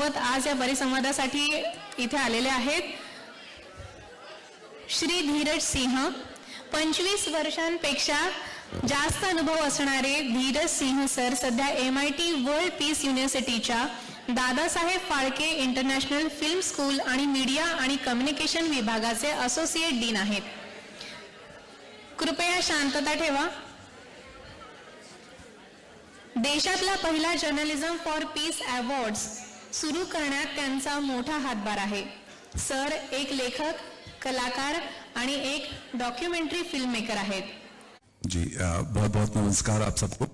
आज या परिसंवादासाठी इथे आलेले आहेत श्री धीरज सिंह. 25 वर्षांपेक्षा जास्त अनुभव असणारे धीरज सिंह सर सध्या MIT वर्ल्ड पीस युनिव्हर्सिटीच्या Dadasaheb Phalke international film school आणि मीडिया आणि कम्युनिकेशन विभागाचे असोसिएट डीन आहेत. कृपया शांतता ठेवा. देशातला पहिला जर्नलिझम फॉर पीस अवॉर्ड्स सुरू करण्यात त्यांचा मोठा हातभार आहे. सर एक लेखक, कलाकार आणि एक डॉक्युमेंटरी फिल्म मेकर आहेत. जी बहुत बहुत नमस्कार आप सबको.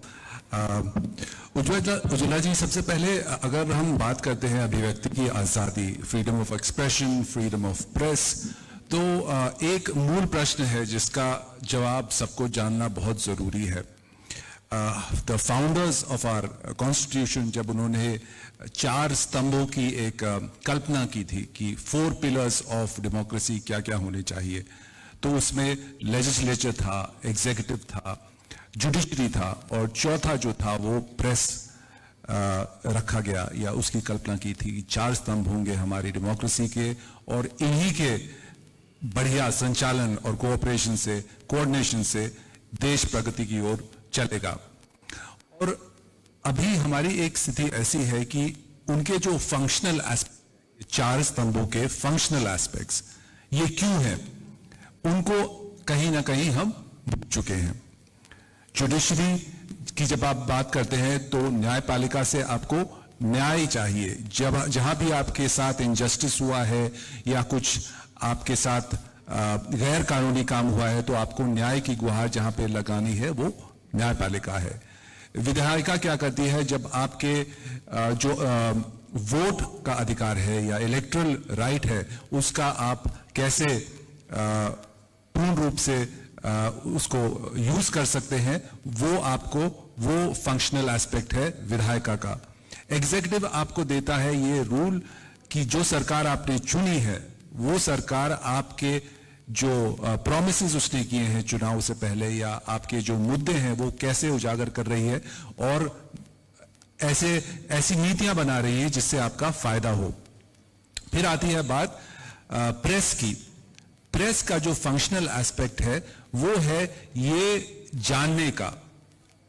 उज्ज्वला जी, सबसे पहले अगर हम बात करते हैं अभिव्यक्ति की आज़ादी, freedom of expression, freedom of press, तो एक मूल प्रश्न है जिसका जवाब सबको जानना बहुत ज़रूरी है. The founders of our constitution, जब उन्होंने 4 स्तंभों की एक कल्पना की थी कि 4 पिलर्स ऑफ डेमोक्रेसी क्या क्या होने चाहिए, तो उसमें लेजिस्लेचर था, एग्जीक्यूटिव था, जुडिशरी था और चौथा जो था वो प्रेस रखा गया या उसकी कल्पना की थी कि 4 स्तंभ होंगे हमारी डेमोक्रेसी के और इन्हीं के बढ़िया संचालन और कोऑपरेशन से, कोऑर्डिनेशन से देश प्रगति की ओर चलेगा. और अभी हमारी एक स्थिति ऐसी है कि उनके जो फंक्शनल एस्पेक्ट, 4 स्तंभों के फंक्शनल एस्पेक्ट्स ये क्यों है, उनको कहीं ना कहीं हम भूल चुके हैं. जुडिशरी की जब आप बात करते हैं तो न्यायपालिका से आपको न्याय चाहिए. जब जहां भी आपके साथ इनजस्टिस हुआ है या कुछ आपके साथ गैर कानूनी काम हुआ है तो आपको न्याय की गुहार जहां पे लगानी है वो न्यायपालिका है. विधायिका क्या करती है, जब आपके जो वोट का अधिकार है या इलेक्टोरल राइट है उसका आप कैसे पूर्ण रूप से उसको यूज कर सकते हैं, वो आपको वो फंक्शनल एस्पेक्ट है विधायिका का. एग्जीक्यूटिव आपको देता है ये रूल कि जो सरकार आपने चुनी है वो सरकार आपके जो प्रॉमिसेस उसने किए हैं चुनाव से पहले या आपके जो मुद्दे हैं वो कैसे उजागर कर रही है और ऐसी नीतियां बना रही है जिससे आपका फायदा हो. फिर आती है बात प्रेस की. प्रेस का जो फंक्शनल एस्पेक्ट है वो है ये जानने का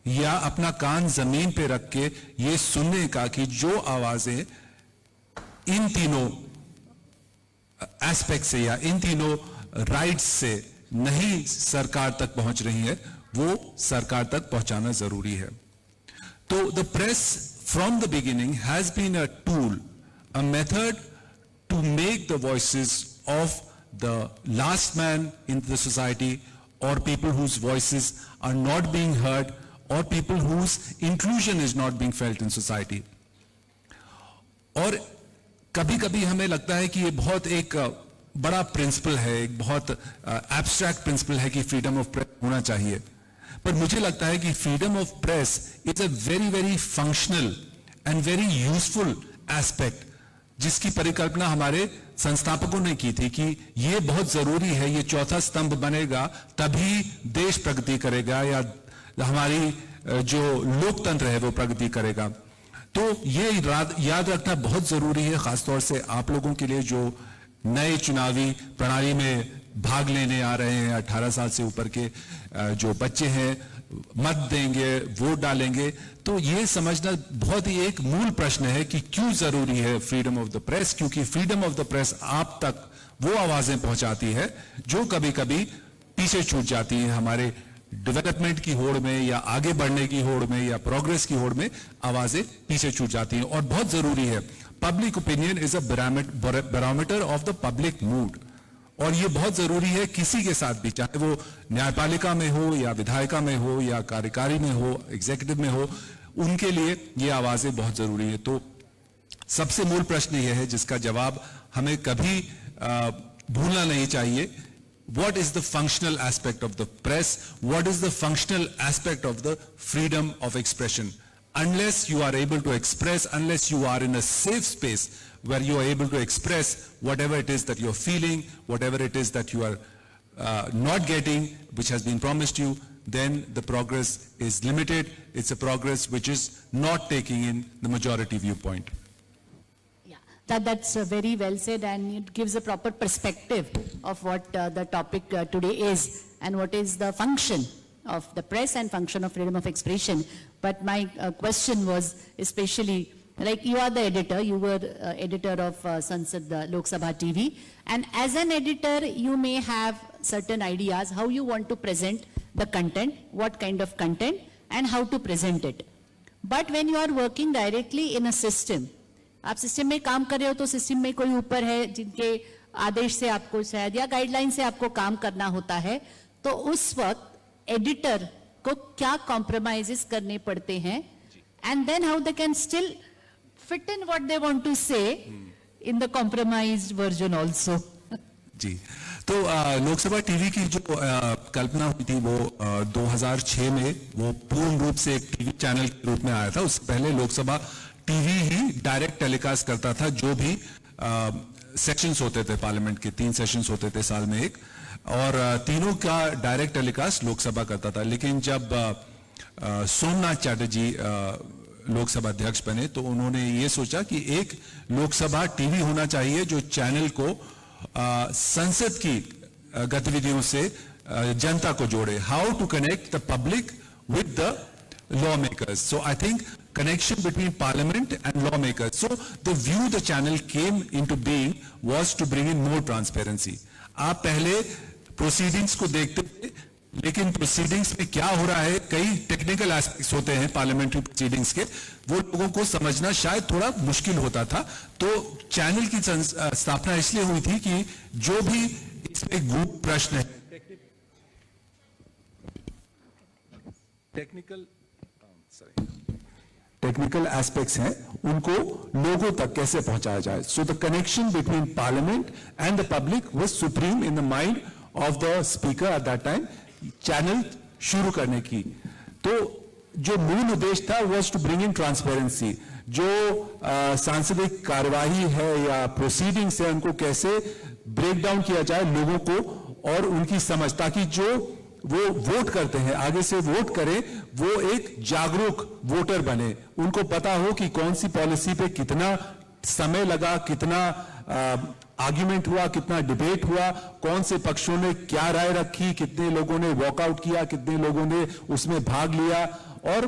या अपना कान जमीन पे रख के ये सुनने का कि जो आवाजें इन तीनों एस्पेक्ट से या इन तीनों राइट्स से नहीं सरकार तक पहुंच रही है वो सरकार तक पहुंचाना जरूरी है. तो the press from the beginning has been a tool, a method to make the voices of the last man in the society or people whose voices are not being heard or people whose inclusion is not being felt in society. और कभी कभी हमें लगता है कि ये बहुत एक बड़ा प्रिंसिपल है, एक बहुत एब्स्ट्रैक्ट प्रिंसिपल है कि फ्रीडम ऑफ प्रेस होना चाहिए, पर मुझे लगता है कि freedom of press is a very very functional and very useful aspect जिसकी परिकल्पना हमारे संस्थापकों ने की थी कि ये बहुत जरूरी है, ये चौथा स्तंभ बनेगा तभी देश प्रगति करेगा या हमारी जो लोकतंत्र है वो प्रगति करेगा. तो ये याद रखना बहुत जरूरी है, खासतौर से आप लोगों के लिए जो नए चुनावी प्रणाली में भाग लेने आ रहे हैं. 18 साल से ऊपर के जो बच्चे हैं मत देंगे, वोट डालेंगे, तो ये समझना बहुत ही एक मूल प्रश्न है कि क्यों जरूरी है फ्रीडम ऑफ द प्रेस. क्योंकि फ्रीडम ऑफ द प्रेस आप तक वो आवाजें पहुंचाती है जो कभी कभी पीछे छूट जाती हैं. हमारे डेवलपमेंट की होड़ में या आगे बढ़ने की होड़ में या प्रोग्रेस की होड़ में आवाजें पीछे छूट जाती हैं और बहुत जरूरी है. Public opinion is a barometer of the public mood और ये बहुत जरूरी है किसी के साथ भी, चाहे वो न्यायपालिका में हो या विधायिका में हो या कार्यकारी में हो, एग्जीक्यूटिव में हो, उनके लिए ये आवाजें बहुत जरूरी है. तो सबसे मूल प्रश्न यह है जिसका जवाब हमें कभी भूलना नहीं चाहिए. What is the functional aspect of the press? What is the functional aspect of the freedom of expression? Unless you are able to express, unless you are in a safe space where you are able to express whatever it is that you're feeling, whatever it is that you are not getting, which has been promised you, then the progress is limited. It's a progress which is not taking in the majority viewpoint. Yeah. That's very well said, and it gives a proper perspective of what the topic today is and what is the function of the press and function of freedom of expression. But my question was especially, like you are the editor, you were editor of Sansad Lok Sabha TV, and as an editor you may have certain ideas how you want to present the content, what kind of content and how to present it. But when you are working directly in a system, आप system में काम कर रहे हो तो system में कोई ऊपर है जिनके आदेश से आपको शायद या गाइडलाइन से आपको काम करना होता है, तो उस वक्त एडिटर को क्या कॉम्प्रोमाइजेस करने पड़ते हैं, and then how they can still fit in what they want to say in the compromised version also. जी, तो लोकसभा टीवी की जो कल्पना हुई थी वो 2006 में वो पूर्ण रूप से एक टीवी चैनल के रूप में आया था. उससे पहले लोकसभा टीवी ही डायरेक्ट टेलीकास्ट करता था जो भी सेशंस होते थे पार्लियामेंट के. 3 सेशंस होते थे साल में एक, और तीनों का डायरेक्ट टेलीकास्ट लोकसभा करता था. लेकिन जब सोमनाथ चैटर्जी लोकसभा अध्यक्ष बने तो उन्होंने ये सोचा कि एक लोकसभा टीवी होना चाहिए जो चैनल को संसद की गतिविधियों से जनता को जोड़े. How to connect the public with the lawmakers. So I think connection between parliament and lawmakers. So the view the channel came into being was to bring in more transparency. आप पहले proceedings को देखते थे, लेकिन proceedings में क्या हो रहा है, कई technical aspects होते हैं parliamentary proceedings के, वो लोगों को समझना शायद थोड़ा मुश्किल होता था. तो चैनल की स्थापना इसलिए हुई थी कि जो भी इसमें गूढ़ प्रश्न है, टेक्निकल एस्पेक्ट्स हैं, उनको लोगों तक कैसे पहुंचाया जाए. So the connection between parliament and the public was supreme in the mind of the speaker at that time channel शुरू करने की. तो जो मूल उद्देश्य था was to bring in transparency. जो सांसदिक कार्यवाही है या प्रोसीडिंग्स है उनको कैसे ब्रेक डाउन किया जाए लोगों को और उनकी समझ, ताकि जो वो वोट करते हैं आगे से वोट करें, वो एक जागरूक वोटर बने. उनको पता हो कि कौन सी पॉलिसी पे कितना समय लगा, कितना आर्ग्यूमेंट हुआ, कितना डिबेट हुआ, कौन से पक्षों ने क्या राय रखी, कितने लोगों ने वॉकआउट किया, कितने लोगों ने उसमें भाग लिया, और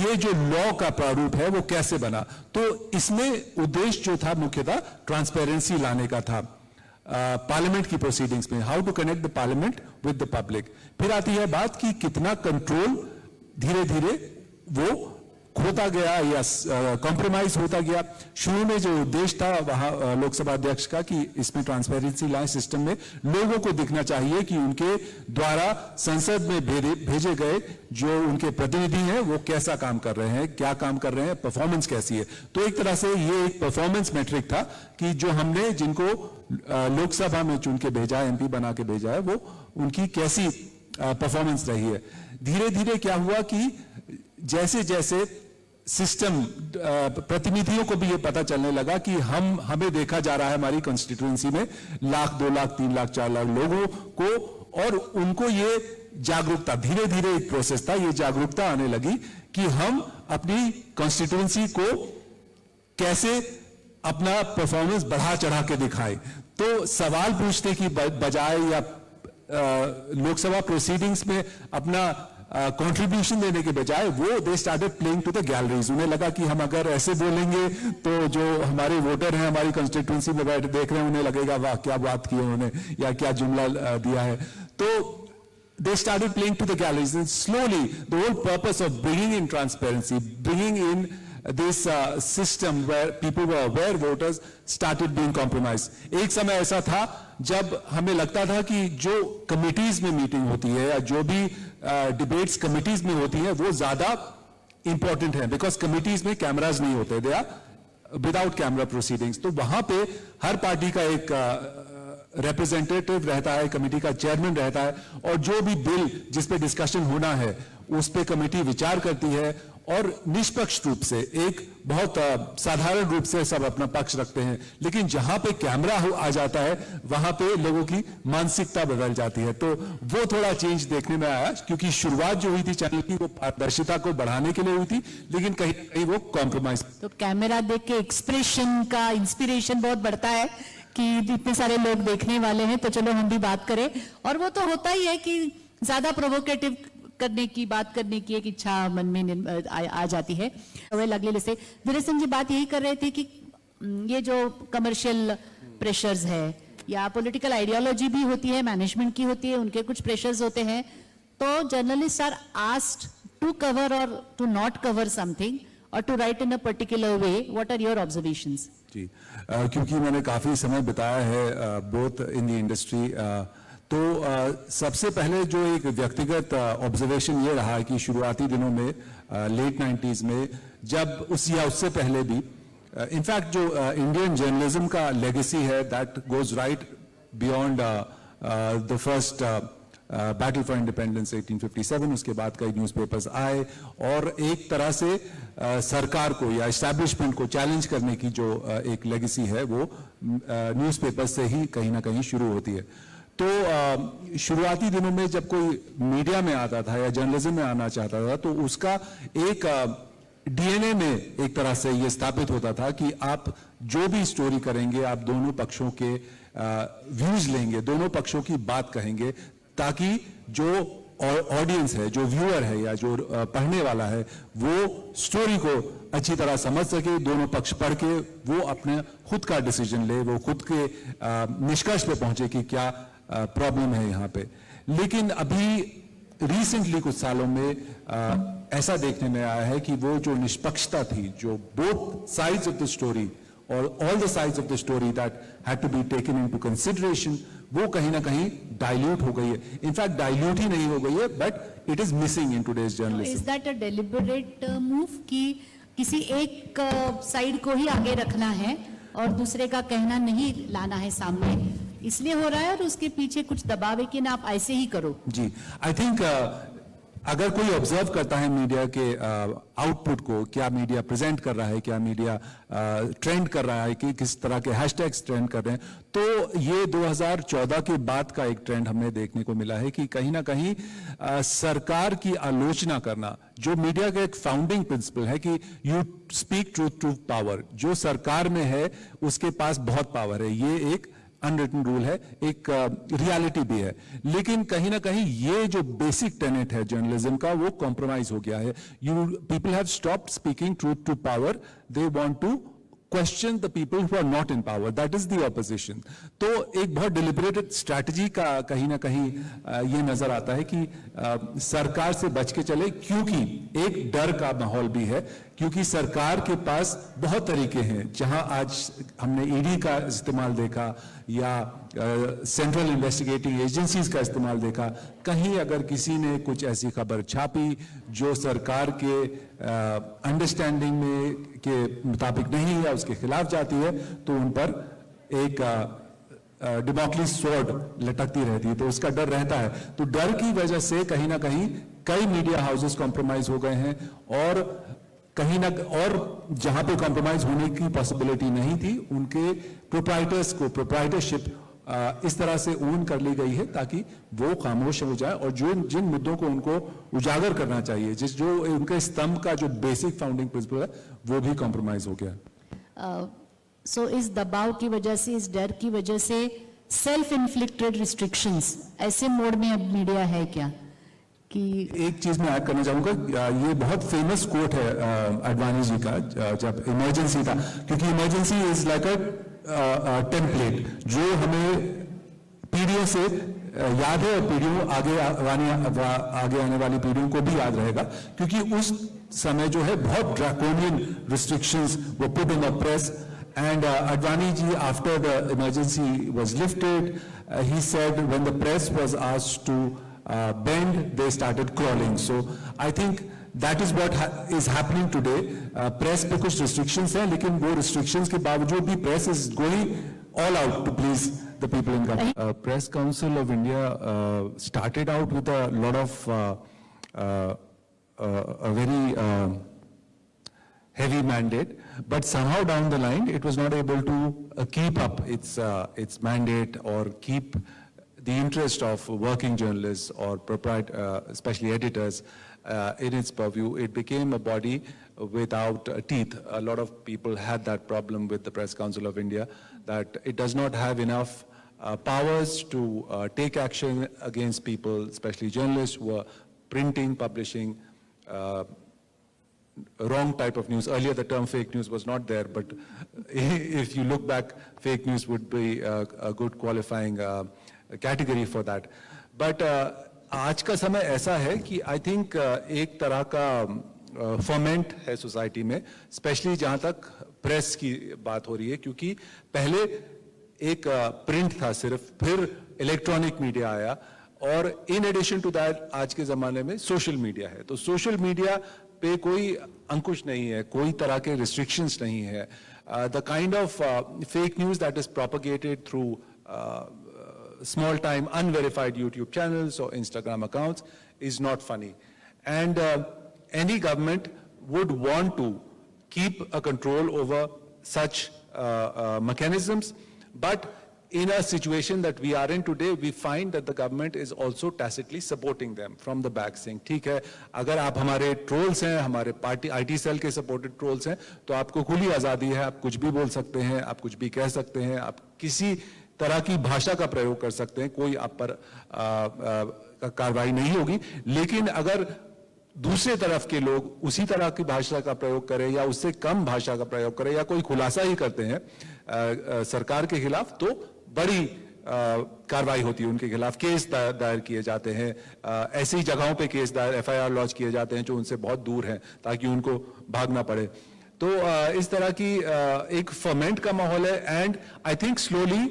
ये जो लॉ का प्रारूप है वो कैसे बना. तो इसमें उद्देश्य जो था मुख्यतः ट्रांसपेरेंसी लाने का था पार्लियामेंट की प्रोसीडिंग्स में. How to connect the parliament with the public. फिर आती है बात कि कितना कंट्रोल धीरे धीरे वो होता गया या कॉम्प्रोमाइज होता गया. शुरू में जो उद्देश्य था वहां लोकसभा अध्यक्ष का कि इसमें ट्रांसपेरेंसी लाए सिस्टम में, लोगों को दिखना चाहिए कि उनके द्वारा संसद में भेजे गए जो उनके प्रतिनिधि हैं वो कैसा काम कर रहे हैं, क्या काम कर रहे हैं, परफॉर्मेंस कैसी है. तो एक तरह से ये एक परफॉर्मेंस मैट्रिक था कि जो हमने जिनको लोकसभा में चुन के भेजा है, एमपी बना के भेजा है, वो उनकी कैसी परफॉर्मेंस रही है. धीरे धीरे क्या हुआ कि जैसे जैसे सिस्टम प्रतिनिधियों को भी ये पता चलने लगा कि हमें देखा जा रहा है हमारी कॉन्स्टिट्यूएंसी में 1 लाख, 2 लाख, 3 लाख, 4 लाख लोगों को, और उनको ये जागरूकता, धीरे धीरे एक प्रोसेस था, ये जागरूकता आने लगी कि हम अपनी कॉन्स्टिट्यूएंसी को कैसे अपना परफॉर्मेंस बढ़ा चढ़ा के दिखाए. तो सवाल पूछने की बजाय या लोकसभा प्रोसीडिंग्स में अपना कंट्रीब्यूशन देने के बजाय वो they started playing to the galleries. उन्हें लगा कि हम अगर ऐसे बोलेंगे तो जो हमारे वोटर हैं हमारी कंस्टिट्यूएंसी में बैठे देख रहे हैं उन्हें लगेगा वाह क्या बात की है उन्होंने या क्या जुमला दिया है. तो they started playing to the galleries, and slowly the whole purpose of bringing in transparency, bringing in this system where people were aware, voters started being compromised. एक समय ऐसा था जब हमें लगता था कि जो कमिटीज में मीटिंग होती है या जो भी डिबेट्स कमिटीज में होती है वो ज्यादा इंपॉर्टेंट है, बिकॉज कमिटीज में कैमराज नहीं होते, they are without camera proceedings. तो वहां पे हर पार्टी का एक रिप्रेजेंटेटिव रहता है, कमेटी का चेयरमैन रहता है, और जो भी बिल जिस पे डिस्कशन होना है उस पे कमेटी विचार करती है और निष्पक्ष रूप से एक बहुत साधारण रूप से सब अपना पक्ष रखते हैं, लेकिन जहां पे कैमरा आ जाता है वहां पे लोगों की मानसिकता बदल जाती है। तो वो थोड़ा चेंज देखने में आया, क्योंकि शुरुआत जो हुई थी चैनल की वो पारदर्शिता को बढ़ाने के लिए हुई थी, लेकिन कहीं ना कहीं वो कॉम्प्रोमाइज। तो कैमरा देख के एक्सप्रेशन का इंस्पिरेशन बहुत बढ़ता है कि इतने सारे लोग देखने वाले हैं, तो चलो हम भी बात करें। और वो तो होता ही है कि ज्यादा प्रोवोकेटिव करने की बात करने की एक इच्छा मन में आ जाती है। अगले से धीरेश सिंह जी बात यही कर रहे थे कि ये जो कमर्शियल प्रेशर्स है या पॉलिटिकल आइडियोलॉजी भी होती है, मैनेजमेंट की होती है, उनके कुछ प्रेशर्स होते हैं, तो journalist are asked to cover और टू नॉट कवर समथिंग और to write in a particular way. What are your observations? जी, क्योंकि मैंने काफी समय बिताया है बोथ इन द इंडस्ट्री, तो सबसे पहले जो एक व्यक्तिगत ऑब्जर्वेशन ये रहा कि शुरुआती दिनों में लेट 90s में, जब उससे पहले भी इनफैक्ट जो इंडियन जर्नलिज्म का लेगेसी है that goes right beyond the first battle for independence 1857, उसके बाद कई न्यूज़पेपर्स आए और एक तरह से सरकार को या एस्टैब्लिशमेंट को चैलेंज करने की जो एक लेगेसी है वो न्यूज़पेपर से ही कहीं ना कहीं शुरू होती है। तो शुरुआती दिनों में जब कोई मीडिया में आता था या जर्नलिज्म में आना चाहता था तो उसका एक डीएनए में एक तरह से ये स्थापित होता था कि आप जो भी स्टोरी करेंगे आप दोनों पक्षों के व्यूज लेंगे, दोनों पक्षों की बात कहेंगे, ताकि जो ऑडियंस है, जो व्यूअर है या जो पढ़ने वाला है वो स्टोरी को अच्छी तरह समझ सके, दोनों पक्ष पढ़ के वो अपने खुद का डिसीजन ले, वो खुद के निष्कर्ष पे पहुंचे कि क्या प्रॉब्लम है यहाँ पे। लेकिन अभी रिसेंटली कुछ सालों में ऐसा देखने में आया है कि वो जो निष्पक्षता थी, जो both sides of the story और all the sides of the story that had to be taken into consideration, वो कहीं ना कहीं डाइल्यूट हो गई है। इनफैक्ट डाइल्यूट ही नहीं हो गई है, but it is missing in today's journalism. Is that a deliberate move कि किसी एक साइड को ही आगे रखना है और दूसरे का कहना नहीं लाना है सामने, इसलिए हो रहा है? और उसके पीछे कुछ दबाव है कि ना आप ऐसे ही करो? जी, आई थिंक अगर कोई ऑब्जर्व करता है मीडिया के आउटपुट को, क्या मीडिया प्रेजेंट कर रहा है, क्या मीडिया ट्रेंड कर रहा है, कि किस तरह के हैशटैग्स ट्रेंड कर रहे हैं, तो ये 2014 के बाद का एक ट्रेंड हमें देखने को मिला है कि कहीं ना कहीं सरकार की आलोचना करना, जो मीडिया का एक फाउंडिंग प्रिंसिपल है कि you speak truth to power, जो सरकार में है उसके पास बहुत पावर है, ये एक अनरिटन रूल है, एक रियलिटी भी है। लेकिन कहीं ना कहीं ये जो बेसिक टेनेट है जर्नलिज्म का वो कॉम्प्रोमाइज हो गया है। People have stopped speaking truth to power, they want to question the people who are not in power, that is the opposition. तो एक बहुत डिलिबरेटेड स्ट्रैटेजी का कहीं ना कहीं ये नजर आता है कि सरकार से बच के चले, क्योंकि एक डर का माहौल भी है, क्योंकि सरकार के पास बहुत तरीके हैं। जहां आज हमने ईडी का इस्तेमाल देखा या सेंट्रल इन्वेस्टिगेटिंग एजेंसीज का इस्तेमाल देखा, कहीं अगर किसी ने कुछ ऐसी खबर छापी जो सरकार के अंडरस्टैंडिंग में के मुताबिक नहीं या उसके खिलाफ जाती है, तो उन पर एक डेमोक्रेसी स्वॉर्ड लटकती रहती है, तो उसका डर रहता है। तो डर की वजह से कहीं ना कहीं कई मीडिया हाउसेस कॉम्प्रोमाइज हो गए हैं, और कहीं ना और जहां पे कॉम्प्रोमाइज होने की पॉसिबिलिटी नहीं थी, उनके प्रोप्राइटर्स को प्रोप्राइटरशिप इस तरह से ओन कर ली गई है ताकि वो खामोश हो जाए, और जो जिन मुद्दों को उनको उजागर करना चाहिए, जो उनके स्तंभ का जो बेसिक फाउंडिंग प्रिंसिपल है, वो भी कॉम्प्रोमाइज हो गया। सो इस दबाव की वजह से, इस डर की वजह से सेल्फ इन्फ्लिक्टेड रिस्ट्रिक्शंस ऐसे मोड में अब मीडिया है क्या? कि एक चीज मैं ऐड करना चाहूंगा, ये बहुत फेमस कोट है अडवाणी जी का, जब इमरजेंसी था, क्योंकि emergency is like a template जो हमें पीढ़ियों से याद है और पीढ़ियों आगे आने वाली पीढ़ियों को भी याद रहेगा, क्योंकि उस समय जो है बहुत draconian restrictions were put on the press, and Advani ji, after the emergency was lifted, he said when the press was asked to bend, they started crawling. So I think that is what is happening today. Press पे कुछ restrictions हैं, लेकिन वो restrictions के बावजूद भी press is going all out to please the people in government. Press Council of India started out with a lot of a very heavy mandate, but somehow down the line it was not able to keep up its mandate or keep the interest of working journalists or especially editors in its purview. It became a body without teeth. A lot of people had that problem with the Press Council of India, that it does not have enough powers to take action against people, especially journalists who are printing, publishing wrong type of news. Earlier the term fake news was not there, but if you look back, fake news would be a good qualifying category for that. But आज का समय ऐसा है कि I think एक तरह का फॉर्मेंट है सोसाइटी में, स्पेशली जहां तक प्रेस की बात हो रही है, क्योंकि पहले एक प्रिंट था सिर्फ, फिर इलेक्ट्रॉनिक मीडिया आया, और इन एडिशन टू दैट आज के जमाने में सोशल मीडिया है. तो सोशल मीडिया पे कोई अंकुश नहीं है, कोई तरह के रिस्ट्रिक्शंस नहीं है. The kind of fake news that is propagated through small time unverified YouTube channels or Instagram accounts is not funny. And any government would want to keep a control over such mechanisms, but in a situation that we are in today, we find that the government is also tacitly supporting them from the back, saying, ठीक है, अगर आप हमारे trolls हैं, हमारे party IT cell के supported trolls हैं, तो आपको खुली आज़ादी है, आप कुछ भी बोल सकते हैं, आप कुछ भी कह सकते हैं, आप किसी तरह की भाषा का प्रयोग कर सकते हैं, कोई आप पर कार्रवाई नहीं होगी. लेकिन अगर दूसरे तरफ के लोग उसी तरह की भाषा का प्रयोग करें या उससे कम भाषा का प्रयोग करें या कोई खुलासा ही करते हैं सरकार के खिलाफ, तो बड़ी कार्रवाई होती है उनके खिलाफ. केस दायर किए जाते हैं, ऐसी जगहों पे केस दायर FIR लॉन्च किए जाते हैं जो उनसे बहुत दूर हैं, ताकि उनको भागना पड़े. तो इस तरह की एक फर्मेंट का माहौल है. And I think slowly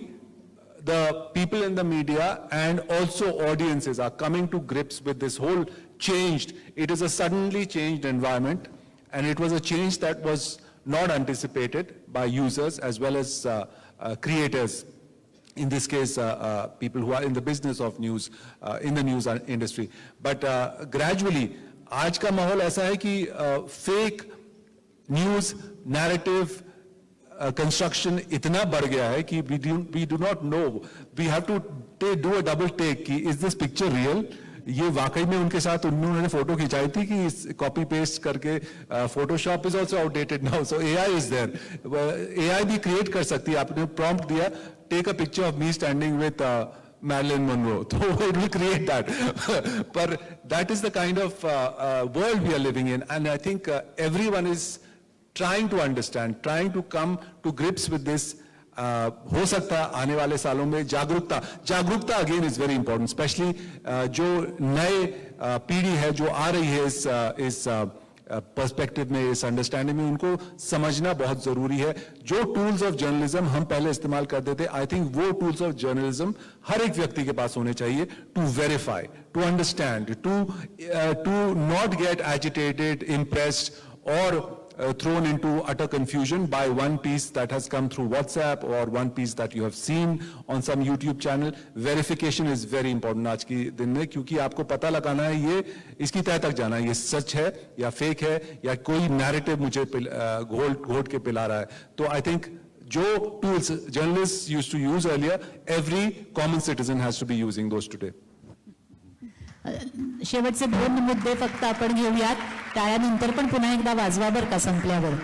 the people in the media and also audiences are coming to grips with this whole changed, it is a suddenly changed environment, and it was a change that was not anticipated by users as well as creators, in this case people who are in the business of news, in the news industry. But gradually आज का माहौल ऐसा है कि fake news narrative construction इतना बढ़ गया है कि we do not know, we have to do a double take कि is this picture real, ये वाकई में उनके साथ उन्होंने फोटो खिंचाई थी कि कॉपी पेस्ट करके. Photoshop is also outdated now, so AI is there. AI भी क्रिएट कर सकती है. आपने प्रॉम्प्ट दिया, take a picture of me standing with Marilyn Monroe, so it will create that. But that is the kind of world we are living in, and I think everyone is trying to understand, trying to come to grips with this. हो सकता है आने वाले सालों में जागरूकता again is very important, specially जो नए पीढ़ी है जो आ रही है इस पर्सपेक्टिव में, इस अंडरस्टैंडिंग में, उनको समझना बहुत जरूरी है. जो टूल्स ऑफ जर्नलिज्म हम पहले इस्तेमाल करते थे, आई थिंक वो टूल्स ऑफ जर्नलिज्म हर एक व्यक्ति के पास होने चाहिए, to verify, to understand, to not get agitated, impressed और thrown into utter confusion by one piece that has come through WhatsApp or one piece that you have seen on some YouTube channel. Verification is very important आज की दिन में, क्योंकि आपको पता लगाना है ये इसकी तह तक जाना है, ये सच है या फेक है या कोई नैरेटिव मुझे घोट के पिला रहा है. तो आई थिंक जो tools journalists used to use earlier, every common citizen has to be using those today. शेवटचे 2 मुद्दे फक्त आपण घेऊयात, त्यानंतर पण पुन्हा एकदा वाजवा बरं का संपल्यावर.